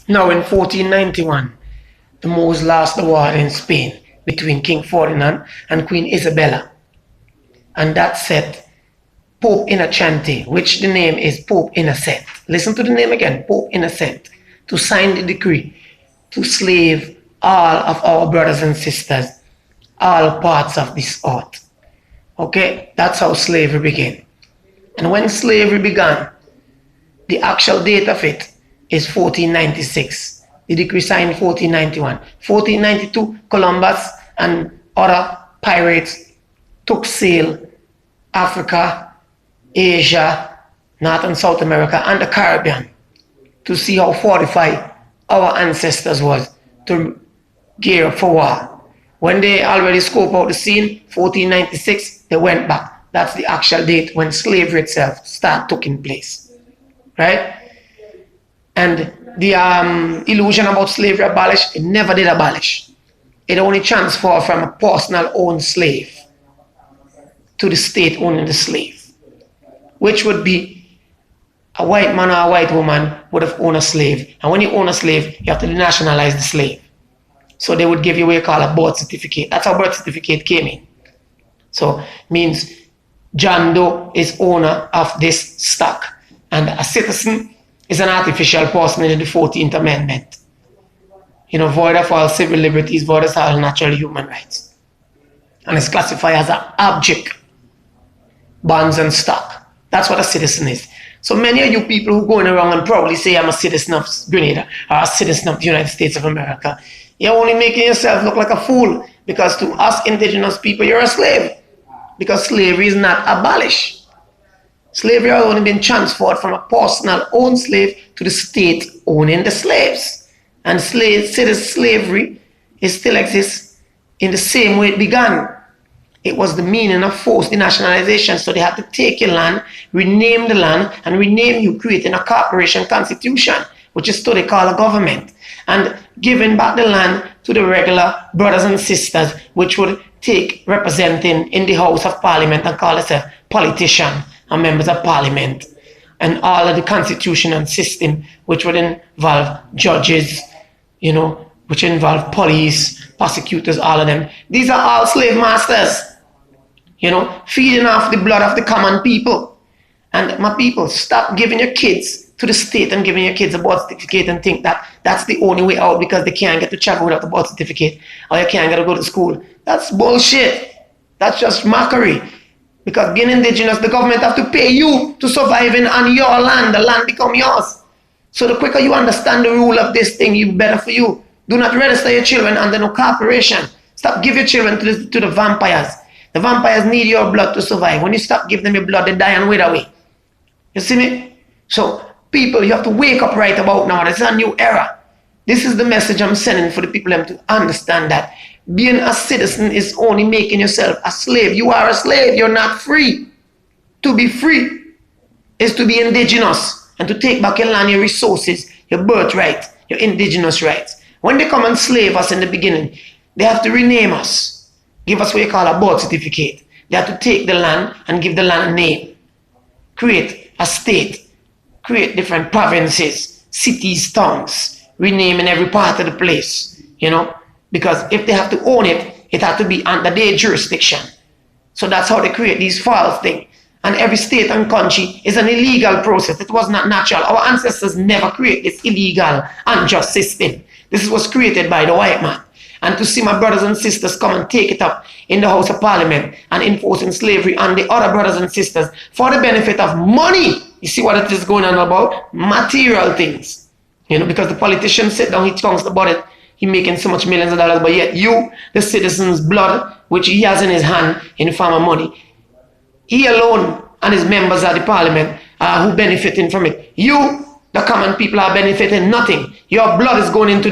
Now, in 1491, the Moors lost the war in Spain between King Ferdinand and Queen Isabella. And that set Pope Innocenti, which the name is Pope Innocent. Listen to the name again, Pope Innocent, to sign the decree to slave all of our brothers and sisters, all parts of this earth. Okay, that's how slavery began. And when slavery began, the actual date of it is 1496. The decree signed 1491. 1492, Columbus and other pirates took sail Africa, Asia, North and South America, and the Caribbean to see how fortified our ancestors was to gear up for war. When they already scoped out the scene, 1496, they went back. That's the actual date when slavery itself started taking place, right? And the illusion about slavery abolished, it never did abolish. It only transferred from a personal owned slave to the state owning the slave, which would be a white man or a white woman would have owned a slave. And when you own a slave, you have to denationalize the slave. So they would give you what you call a birth certificate. That's how birth certificate came in. So means John Doe is owner of this stock. And a citizen is an artificial person in the 14th Amendment. You know, void of all civil liberties, void of all natural human rights. And it's classified as an object, bonds and stock. That's what a citizen is. So many of you people who going around and proudly say I'm a citizen of Grenada or a citizen of the United States of America, you're only making yourself look like a fool, because to us indigenous people, you're a slave. Because slavery is not abolished. Slavery has only been transferred from a personal owned slave to the state owning the slaves. And slavery still exists in the same way it began. It was the meaning of forced denationalization. So they had to take your land, rename the land, and rename you, creating a corporation constitution, which is what they call a government, and giving back the land to the regular brothers and sisters, which would take representing in the House of Parliament and call themselves politician and members of Parliament, and all of the constitution and system, which would involve judges, you know, which involve police, prosecutors, all of them. These are all slave masters, you know, feeding off the blood of the common people. And my people, stop giving your kids to the state and giving your kids a birth certificate and think that that's the only way out because they can't get to travel without the birth certificate, or you can't get to go to school. That's bullshit. That's just mockery. Because being indigenous, the government have to pay you to survive on your land. The land become yours. So the quicker you understand the rule of this thing, the better for you. Do not register your children under no corporation. Stop giving your children to the vampires. The vampires need your blood to survive. When you stop giving them your blood, they die and wither away. You see me? So people, you have to wake up right about now. This is a new era. This is the message I'm sending for the people to understand that being a citizen is only making yourself a slave. You are a slave. You're not free. To be free is to be indigenous and to take back your land, your resources, your birthright, your indigenous rights. When they come and slave us in the beginning, they have to rename us, give us what you call a birth certificate. They have to take the land and give the land a name, create a state, create different provinces, cities, towns, renaming every part of the place, you know, because if they have to own it, it has to be under their jurisdiction. So that's how they create these false things. And every state and country is an illegal process. It was not natural. Our ancestors never created this illegal, unjust system. This was created by the white man. And to see my brothers and sisters come and take it up in the House of Parliament and enforcing slavery on the other brothers and sisters for the benefit of money. You see what it is going on about? Material things. You know, because the politician sit down, he talks about it, he making so much millions of dollars, but yet you, the citizen's blood, which he has in his hand in the form of money, he alone and his members of the parliament are who benefiting from it. You, the common people, are benefiting nothing. Your blood is going into the